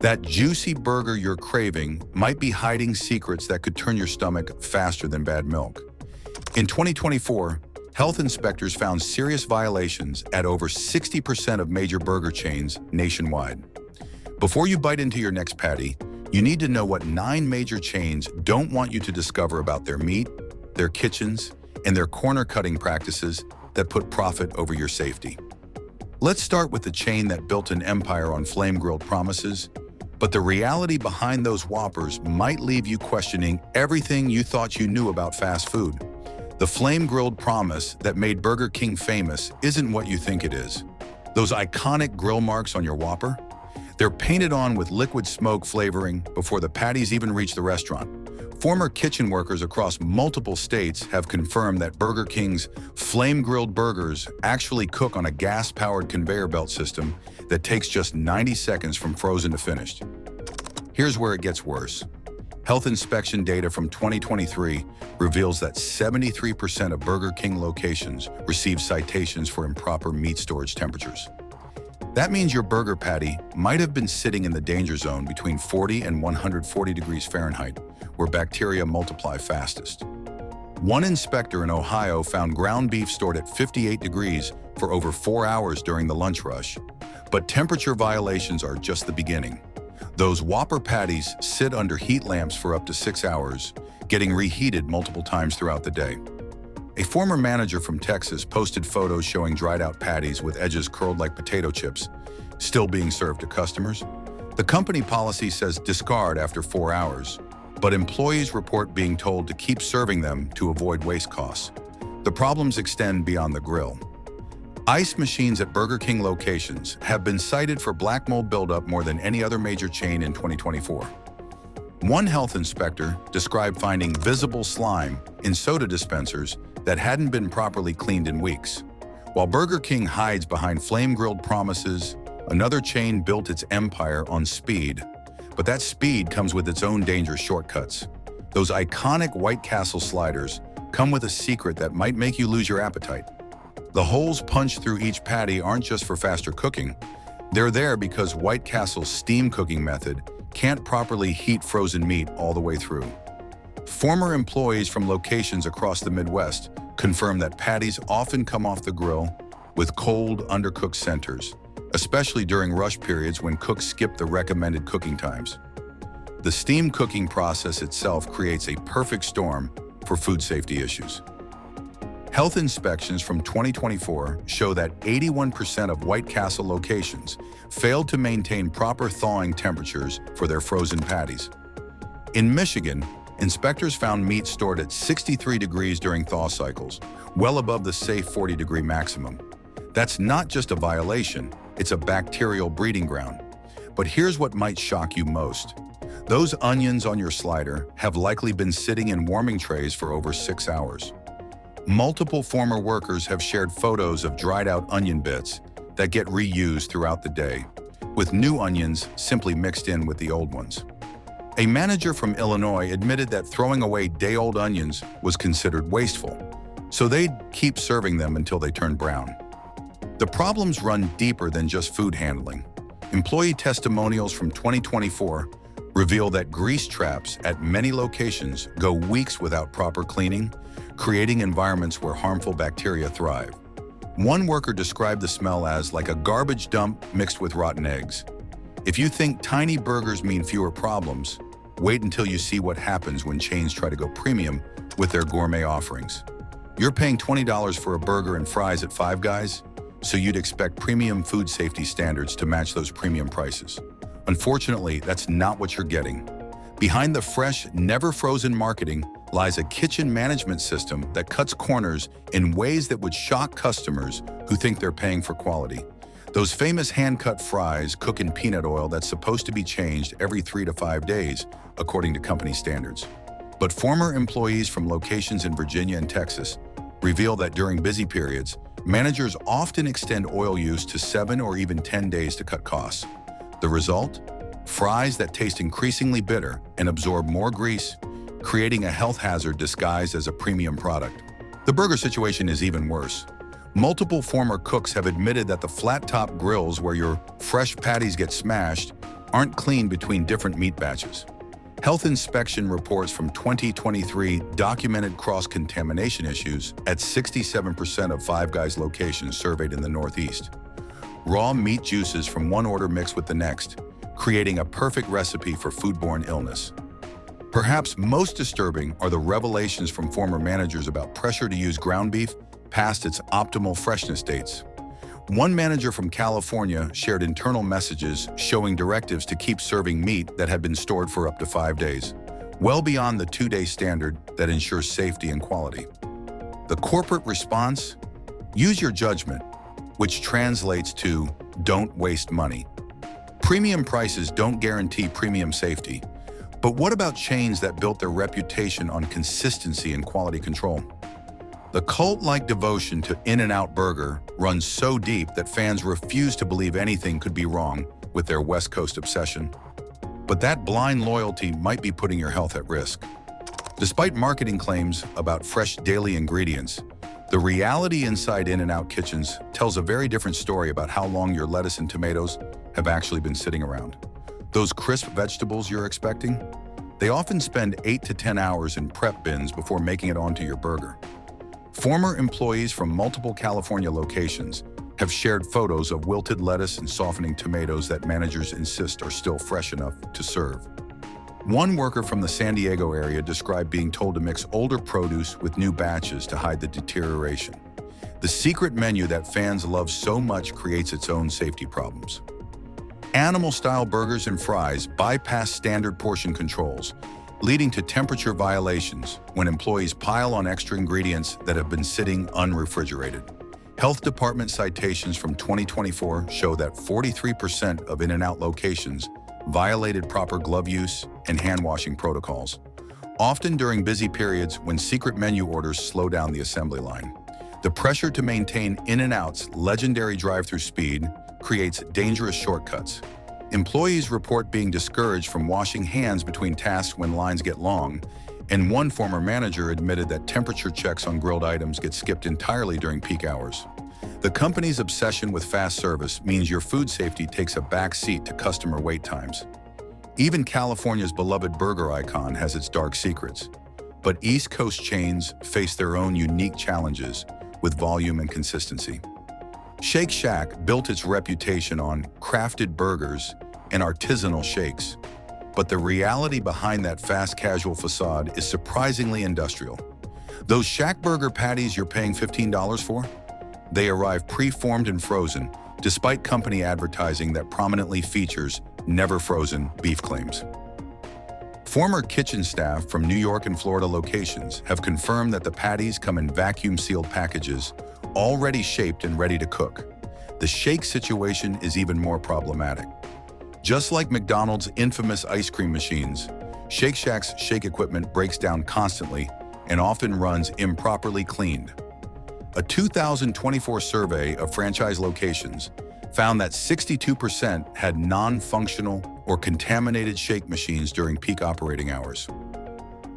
That juicy burger you're craving might be hiding secrets that could turn your stomach faster than bad milk. In 2024, health inspectors found serious violations at over 60% of major burger chains nationwide. Before you bite into your next patty, you need to know what 9 major chains don't want you to discover about their meat, their kitchens, and their corner-cutting practices that put profit over your safety. Let's start with the chain that built an empire on flame-grilled promises, but the reality behind those Whoppers might leave you questioning everything you thought you knew about fast food. The flame-grilled promise that made Burger King famous isn't what you think it is. Those iconic grill marks on your Whopper? They're painted on with liquid smoke flavoring before the patties even reach the restaurant. Former kitchen workers across multiple states have confirmed that Burger King's flame-grilled burgers actually cook on a gas-powered conveyor belt system that takes just 90 seconds from frozen to finished. Here's where it gets worse. Health inspection data from 2023 reveals that 73% of Burger King locations receive citations for improper meat storage temperatures. That means your burger patty might have been sitting in the danger zone between 40 and 140 degrees Fahrenheit, where bacteria multiply fastest. One inspector in Ohio found ground beef stored at 58 degrees for over 4 hours during the lunch rush. But temperature violations are just the beginning. Those Whopper patties sit under heat lamps for up to 6 hours, getting reheated multiple times throughout the day. A former manager from Texas posted photos showing dried-out patties with edges curled like potato chips, still being served to customers. The company policy says discard after 4 hours, but employees report being told to keep serving them to avoid waste costs. The problems extend beyond the grill. Ice machines at Burger King locations have been cited for black mold buildup more than any other major chain in 2024. One health inspector described finding visible slime in soda dispensers that hadn't been properly cleaned in weeks. While Burger King hides behind flame-grilled promises, another chain built its empire on speed. But that speed comes with its own dangerous shortcuts. Those iconic White Castle sliders come with a secret that might make you lose your appetite. The holes punched through each patty aren't just for faster cooking. They're there because White Castle's steam cooking method can't properly heat frozen meat all the way through. Former employees from locations across the Midwest confirm that patties often come off the grill with cold, undercooked centers, especially during rush periods when cooks skip the recommended cooking times. The steam cooking process itself creates a perfect storm for food safety issues. Health inspections from 2024 show that 81% of White Castle locations failed to maintain proper thawing temperatures for their frozen patties. In Michigan, inspectors found meat stored at 63 degrees during thaw cycles, well above the safe 40-degree maximum. That's not just a violation, it's a bacterial breeding ground. But here's what might shock you most. Those onions on your slider have likely been sitting in warming trays for over 6 hours. Multiple former workers have shared photos of dried-out onion bits that get reused throughout the day, with new onions simply mixed in with the old ones. A manager from Illinois admitted that throwing away day-old onions was considered wasteful, so they'd keep serving them until they turned brown. The problems run deeper than just food handling. Employee testimonials from 2024 reveal that grease traps at many locations go weeks without proper cleaning, creating environments where harmful bacteria thrive. One worker described the smell as like a garbage dump mixed with rotten eggs. If you think tiny burgers mean fewer problems, wait until you see what happens when chains try to go premium with their gourmet offerings. You're paying $20 for a burger and fries at Five Guys, so you'd expect premium food safety standards to match those premium prices. Unfortunately, that's not what you're getting. Behind the fresh, never-frozen marketing lies a kitchen management system that cuts corners in ways that would shock customers who think they're paying for quality. Those famous hand-cut fries cook in peanut oil that's supposed to be changed every 3 to 5 days, according to company standards. But former employees from locations in Virginia and Texas reveal that during busy periods, managers often extend oil use to 7 or even 10 days to cut costs. The result? Fries that taste increasingly bitter and absorb more grease, creating a health hazard disguised as a premium product. The burger situation is even worse. Multiple former cooks have admitted that the flat-top grills where your fresh patties get smashed aren't clean between different meat batches. Health inspection reports from 2023 documented cross-contamination issues at 67% of Five Guys locations surveyed in the Northeast. Raw meat juices from one order mix with the next, creating a perfect recipe for foodborne illness. Perhaps most disturbing are the revelations from former managers about pressure to use ground beef past its optimal freshness dates. One manager from California shared internal messages showing directives to keep serving meat that had been stored for up to 5 days, well beyond the 2-day standard that ensures safety and quality. The corporate response? Use your judgment, which translates to don't waste money. Premium prices don't guarantee premium safety, but what about chains that built their reputation on consistency and quality control? The cult-like devotion to In-N-Out Burger runs so deep that fans refuse to believe anything could be wrong with their West Coast obsession. But that blind loyalty might be putting your health at risk. Despite marketing claims about fresh daily ingredients, the reality inside In-N-Out kitchens tells a very different story about how long your lettuce and tomatoes have actually been sitting around. Those crisp vegetables you're expecting? They often spend 8 to 10 hours in prep bins before making it onto your burger. Former employees from multiple California locations have shared photos of wilted lettuce and softening tomatoes that managers insist are still fresh enough to serve. One worker from the San Diego area described being told to mix older produce with new batches to hide the deterioration. The secret menu that fans love so much creates its own safety problems. Animal-style burgers and fries bypass standard portion controls, leading to temperature violations when employees pile on extra ingredients that have been sitting unrefrigerated. Health Department citations from 2024 show that 43% of In-N-Out locations violated proper glove use and hand-washing protocols, often during busy periods when secret menu orders slow down the assembly line. The pressure to maintain In-N-Out's legendary drive-through speed creates dangerous shortcuts. Employees report being discouraged from washing hands between tasks when lines get long, and one former manager admitted that temperature checks on grilled items get skipped entirely during peak hours. The company's obsession with fast service means your food safety takes a back seat to customer wait times. Even California's beloved burger icon has its dark secrets, but East Coast chains face their own unique challenges with volume and consistency. Shake Shack built its reputation on crafted burgers and artisanal shakes, but the reality behind that fast casual facade is surprisingly industrial. Those Shack burger patties you're paying $15 for? They arrive pre-formed and frozen, despite company advertising that prominently features never-frozen beef claims. Former kitchen staff from New York and Florida locations have confirmed that the patties come in vacuum-sealed packages, already shaped and ready to cook. The shake situation is even more problematic. Just like McDonald's infamous ice cream machines, Shake Shack's shake equipment breaks down constantly and often runs improperly cleaned. A 2024 survey of franchise locations found that 62% had non-functional or contaminated shake machines during peak operating hours.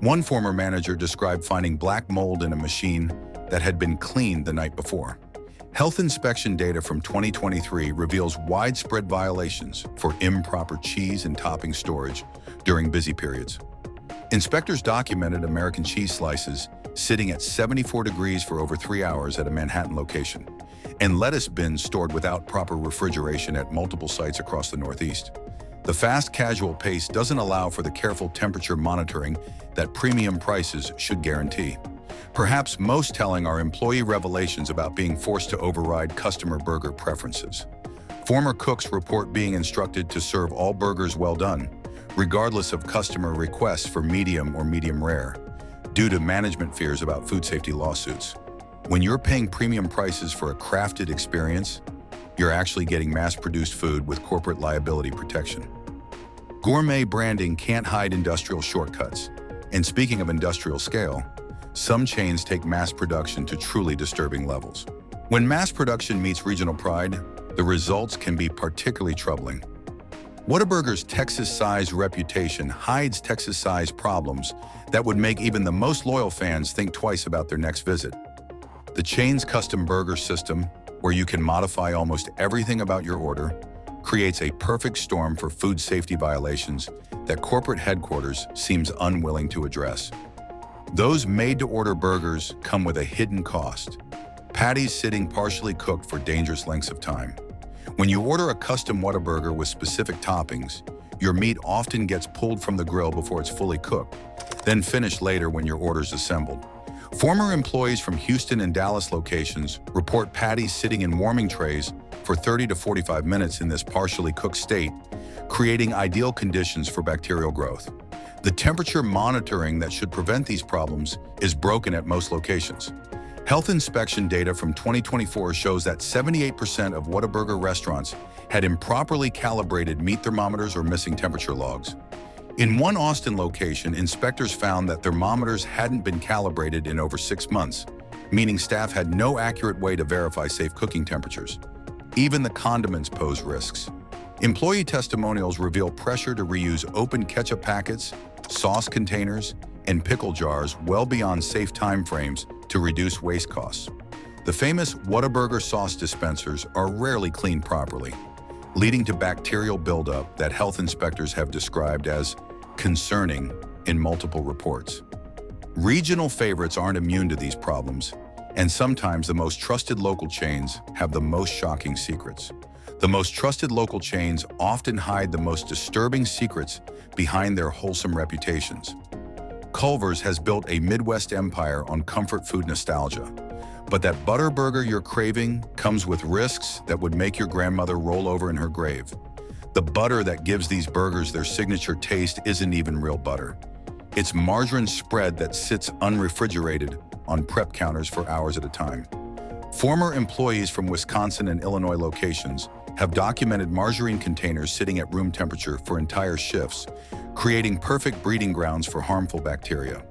One former manager described finding black mold in a machine that had been cleaned the night before. Health inspection data from 2023 reveals widespread violations for improper cheese and topping storage during busy periods. Inspectors documented American cheese slices sitting at 74 degrees for over 3 hours at a Manhattan location, and lettuce bins stored without proper refrigeration at multiple sites across the Northeast. The fast casual pace doesn't allow for the careful temperature monitoring that premium prices should guarantee. Perhaps most telling are employee revelations about being forced to override customer burger preferences. Former cooks report being instructed to serve all burgers well done, regardless of customer requests for medium or medium rare, due to management fears about food safety lawsuits. When you're paying premium prices for a crafted experience, you're actually getting mass-produced food with corporate liability protection. Gourmet branding can't hide industrial shortcuts. And speaking of industrial scale, some chains take mass production to truly disturbing levels. When mass production meets regional pride, the results can be particularly troubling. Whataburger's Texas-sized reputation hides Texas-sized problems that would make even the most loyal fans think twice about their next visit. The chain's custom burger system, where you can modify almost everything about your order, creates a perfect storm for food safety violations that corporate headquarters seems unwilling to address. Those made-to-order burgers come with a hidden cost. Patties sitting partially cooked for dangerous lengths of time. When you order a custom Whataburger with specific toppings, your meat often gets pulled from the grill before it's fully cooked, then finished later when your order's assembled. Former employees from Houston and Dallas locations report patties sitting in warming trays for 30 to 45 minutes in this partially cooked state, creating ideal conditions for bacterial growth. The temperature monitoring that should prevent these problems is broken at most locations. Health inspection data from 2024 shows that 78% of Whataburger restaurants had improperly calibrated meat thermometers or missing temperature logs. In one Austin location, inspectors found that thermometers hadn't been calibrated in over 6 months, meaning staff had no accurate way to verify safe cooking temperatures. Even the condiments pose risks. Employee testimonials reveal pressure to reuse open ketchup packets, sauce containers, and pickle jars well beyond safe timeframes to reduce waste costs. The famous Whataburger sauce dispensers are rarely cleaned properly, leading to bacterial buildup that health inspectors have described as concerning in multiple reports. Regional favorites aren't immune to these problems, and sometimes the most trusted local chains have the most shocking secrets. The most trusted local chains often hide the most disturbing secrets behind their wholesome reputations. Culver's has built a Midwest empire on comfort food nostalgia, but that butter burger you're craving comes with risks that would make your grandmother roll over in her grave. The butter that gives these burgers their signature taste isn't even real butter. It's margarine spread that sits unrefrigerated on prep counters for hours at a time. Former employees from Wisconsin and Illinois locations have documented margarine containers sitting at room temperature for entire shifts, creating perfect breeding grounds for harmful bacteria.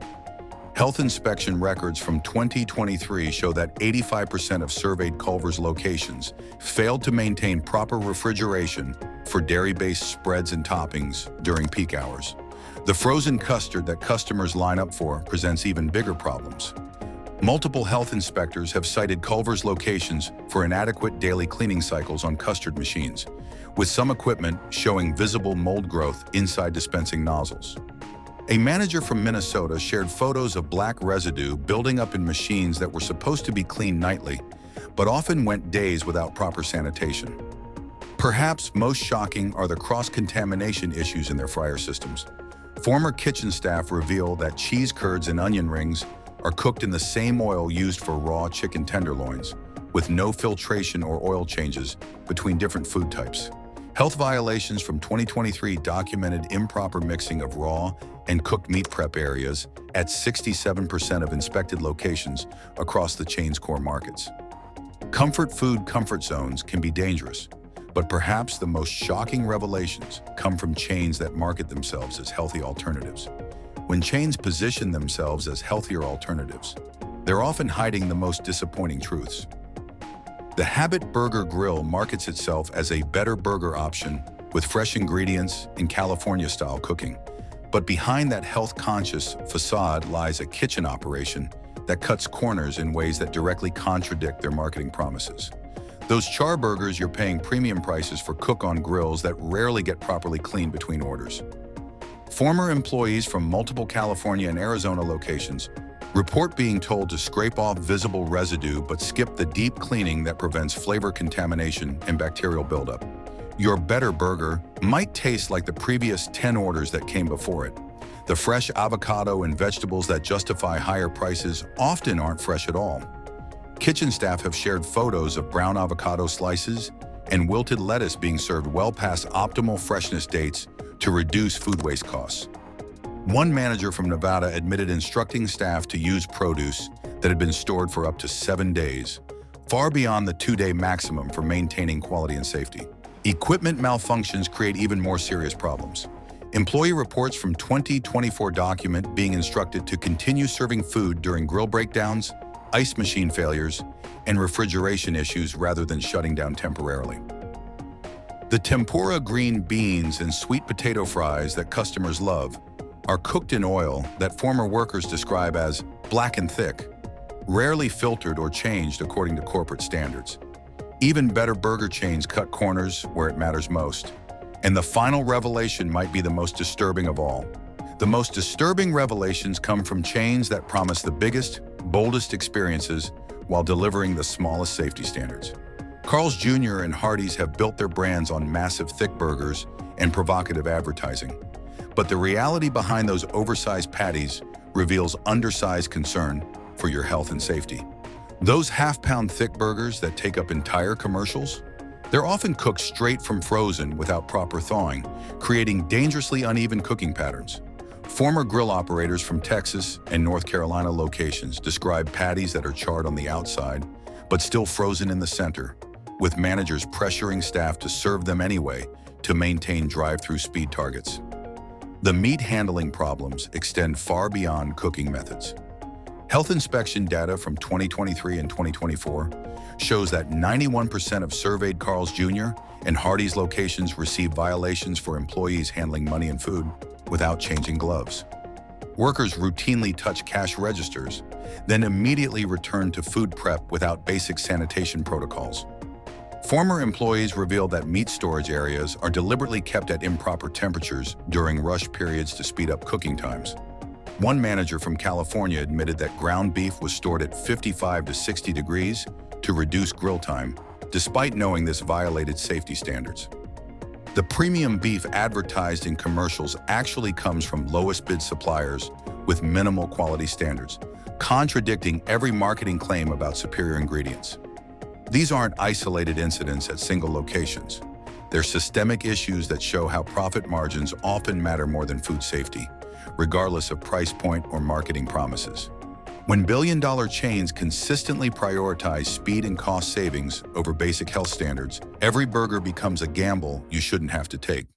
Health inspection records from 2023 show that 85% of surveyed Culver's locations failed to maintain proper refrigeration for dairy-based spreads and toppings during peak hours. The frozen custard that customers line up for presents even bigger problems. Multiple health inspectors have cited Culver's locations for inadequate daily cleaning cycles on custard machines, with some equipment showing visible mold growth inside dispensing nozzles. A manager from Minnesota shared photos of black residue building up in machines that were supposed to be cleaned nightly, but often went days without proper sanitation. Perhaps most shocking are the cross-contamination issues in their fryer systems. Former kitchen staff reveal that cheese curds and onion rings are cooked in the same oil used for raw chicken tenderloins, with no filtration or oil changes between different food types. Health violations from 2023 documented improper mixing of raw and cooked meat prep areas at 67% of inspected locations across the chain's core markets. Comfort food comfort zones can be dangerous, but perhaps the most shocking revelations come from chains that market themselves as healthy alternatives. When chains position themselves as healthier alternatives, they're often hiding the most disappointing truths. The Habit Burger Grill markets itself as a better burger option with fresh ingredients and California-style cooking. But behind that health-conscious facade lies a kitchen operation that cuts corners in ways that directly contradict their marketing promises. Those char burgers you're paying premium prices for cook on grills that rarely get properly cleaned between orders. Former employees from multiple California and Arizona locations report being told to scrape off visible residue but skip the deep cleaning that prevents flavor contamination and bacterial buildup. Your better burger might taste like the previous 10 orders that came before it. The fresh avocado and vegetables that justify higher prices often aren't fresh at all. Kitchen staff have shared photos of brown avocado slices and wilted lettuce being served well past optimal freshness dates to reduce food waste costs. One manager from Nevada admitted instructing staff to use produce that had been stored for up to 7 days, far beyond the 2-day maximum for maintaining quality and safety. Equipment malfunctions create even more serious problems. Employee reports from 2024 document being instructed to continue serving food during grill breakdowns, ice machine failures, and refrigeration issues rather than shutting down temporarily. The tempura green beans and sweet potato fries that customers love are cooked in oil that former workers describe as black and thick, rarely filtered or changed according to corporate standards. Even better burger chains cut corners where it matters most. And the final revelation might be the most disturbing of all. The most disturbing revelations come from chains that promise the biggest, boldest experiences while delivering the smallest safety standards. Carl's Jr. and Hardee's have built their brands on massive thick burgers and provocative advertising. But the reality behind those oversized patties reveals undersized concern for your health and safety. Those half-pound thick burgers that take up entire commercials, they're often cooked straight from frozen without proper thawing, creating dangerously uneven cooking patterns. Former grill operators from Texas and North Carolina locations describe patties that are charred on the outside, but still frozen in the center, with managers pressuring staff to serve them anyway to maintain drive-through speed targets. The meat handling problems extend far beyond cooking methods. Health inspection data from 2023 and 2024 shows that 91% of surveyed Carl's Jr. and Hardee's locations receive violations for employees handling money and food without changing gloves. Workers routinely touch cash registers, then immediately return to food prep without basic sanitation protocols. Former employees revealed that meat storage areas are deliberately kept at improper temperatures during rush periods to speed up cooking times. One manager from California admitted that ground beef was stored at 55 to 60 degrees to reduce grill time, despite knowing this violated safety standards. The premium beef advertised in commercials actually comes from lowest bid suppliers with minimal quality standards, contradicting every marketing claim about superior ingredients. These aren't isolated incidents at single locations. They're systemic issues that show how profit margins often matter more than food safety, regardless of price point or marketing promises. When billion-dollar chains consistently prioritize speed and cost savings over basic health standards, every burger becomes a gamble you shouldn't have to take.